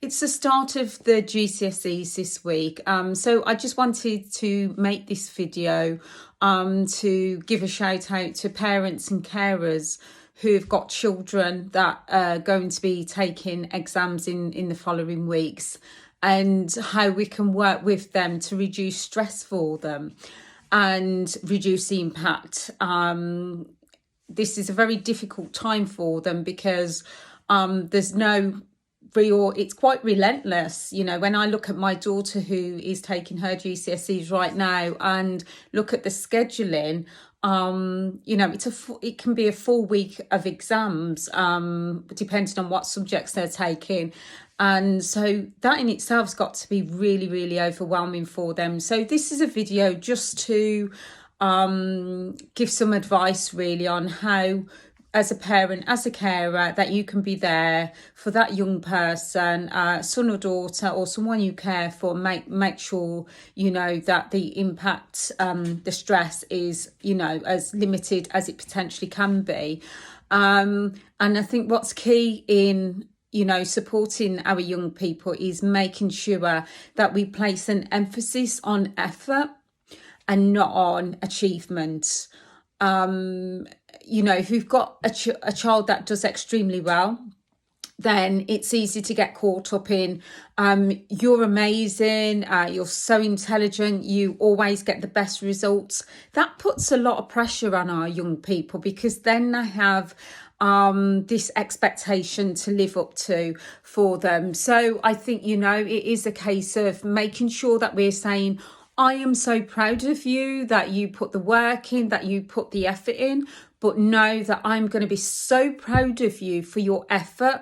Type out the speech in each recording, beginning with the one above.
It's the start of the GCSEs this week. So I just wanted to make this video to give a shout out to parents and carers who've got children that are going to be taking exams in the following weeks, and how we can work with them to reduce stress for them and reduce the impact. This is a very difficult time for them because there's no real, it's quite relentless. You know, when I look at my daughter who is taking her GCSEs right now and look at the scheduling, you know, it can be a full week of exams, depending on what subjects they're taking. And so that in itself has got to be really, really overwhelming for them. So this is a video just to give some advice really on how, as a parent, as a carer, that you can be there for that young person, son or daughter, or someone you care for. Make sure you know that the impact, the stress is, you know, as limited as it potentially can be. And I think what's key in, you know, supporting our young people is making sure that we place an emphasis on effort and not on achievement. You know, if we've got a child that does extremely well, then it's easy to get caught up in, you're amazing, you're so intelligent, you always get the best results. That puts a lot of pressure on our young people, because then they have this expectation to live up to for them. So I think, you know, it is a case of making sure that we're saying, I am so proud of you, that you put the work in, that you put the effort in, but know that I'm going to be so proud of you for your effort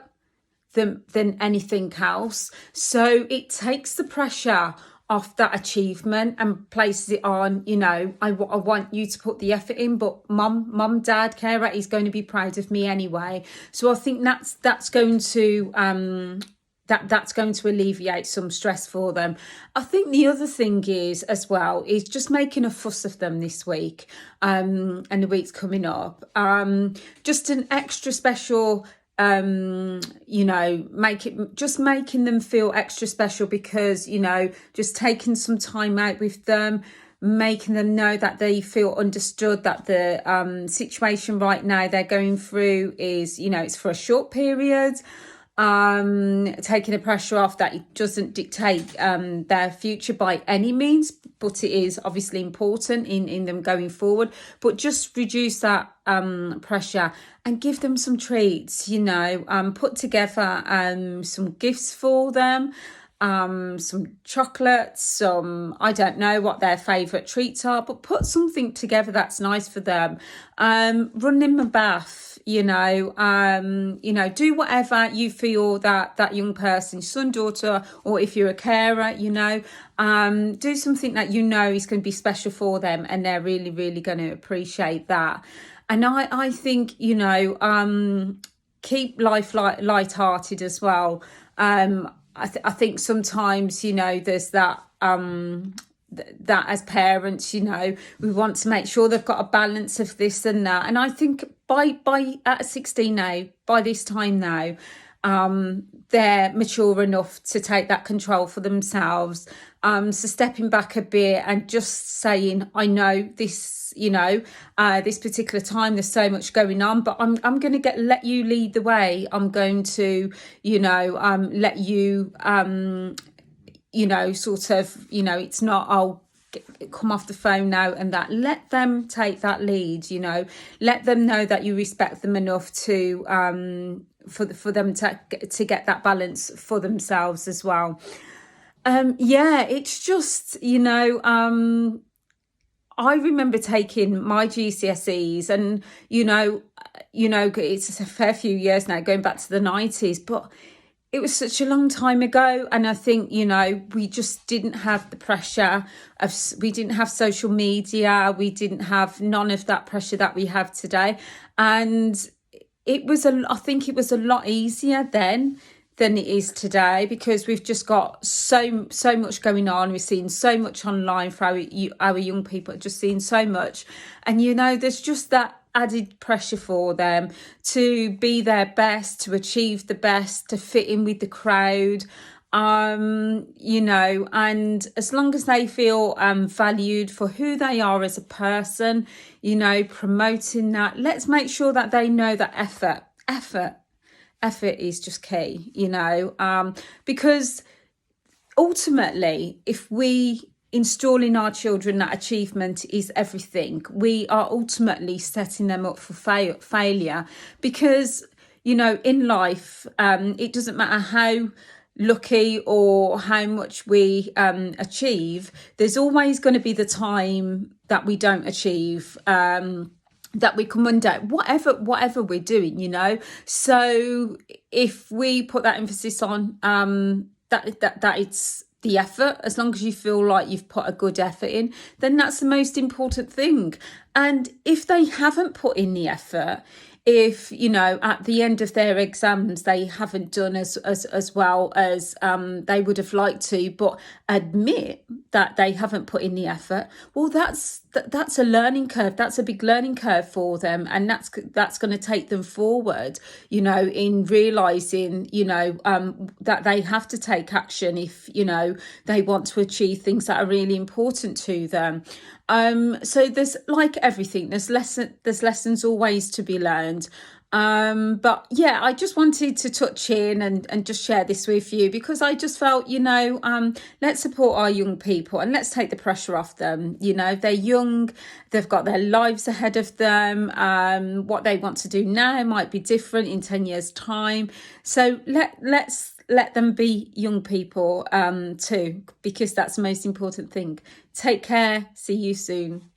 than anything else. So it takes the pressure off that achievement and places it on, you know, I want you to put the effort in, but mum, dad, carer is going to be proud of me anyway. So I think that's going to that's going to alleviate some stress for them. I think the other thing is as well is just making a fuss of them this week, and the weeks coming up. Just an extra special, you know, making them feel extra special, because, you know, just taking some time out with them, making them know that they feel understood, that the situation right now they're going through is, you know, it's for a short period. Taking the pressure off, that it doesn't dictate their future by any means, but it is obviously important in them going forward. But just reduce that pressure and give them some treats, you know, put together some gifts for them, some chocolates, some, I don't know what their favourite treats are, but put something together that's nice for them. Run them a bath, you know, do whatever you feel that young person, son, daughter, or if you're a carer, you know, do something that you know is going to be special for them, and they're really, really going to appreciate that. And I think, you know, keep life lighthearted as well. I think sometimes, you know, there's that that as parents, you know, we want to make sure they've got a balance of this and that. And I think by at 16 now, by this time now, they're mature enough to take that control for themselves. So stepping back a bit and just saying, I know this, you know, this particular time there's so much going on, but I'm going to let you lead the way. I'm going to, you know, let you, you know, sort of, you know, it's not, I'll come off the phone now and that. Let them take that lead, you know, let them know that you respect them enough to, for them to get that balance for themselves as well. Yeah, it's just, you know, I remember taking my GCSEs, and, you know, it's a fair few years now, going back to the 90s, but it was such a long time ago. And I think, you know, we just didn't have the pressure we didn't have social media. We didn't have none of that pressure that we have today. And I think it was a lot easier then than it is today, because we've just got so much going on. We've seen so much online for our young people, just seeing so much. And, you know, there's just that added pressure for them to be their best, to achieve the best, to fit in with the crowd. You know, and as long as they feel valued for who they are as a person, you know, promoting that, let's make sure that they know that effort is just key, you know, because ultimately, if we install in our children that achievement is everything, we are ultimately setting them up for failure. Because, you know, in life, it doesn't matter how lucky or how much we achieve, there's always going to be the time that we don't achieve, that we come under, whatever we're doing, you know. So if we put that emphasis on that it's the effort, as long as you feel like you've put a good effort in, then that's the most important thing. And if they haven't put in the effort, if, you know, at the end of their exams they haven't done as well as they would have liked to, but admit that they haven't put in the effort, well, that's a learning curve. That's a big learning curve for them, and that's going to take them forward, you know, in realizing, you know, that they have to take action if, you know, they want to achieve things that are really important to them. So there's, like everything, there's lessons always to be learned. But yeah, I just wanted to touch in and just share this with you, because I just felt, you know, let's support our young people and let's take the pressure off them. You know, they're young, they've got their lives ahead of them. What they want to do now might be different in 10 years' time. So let's let them be young people too, because that's the most important thing. Take care. See you soon.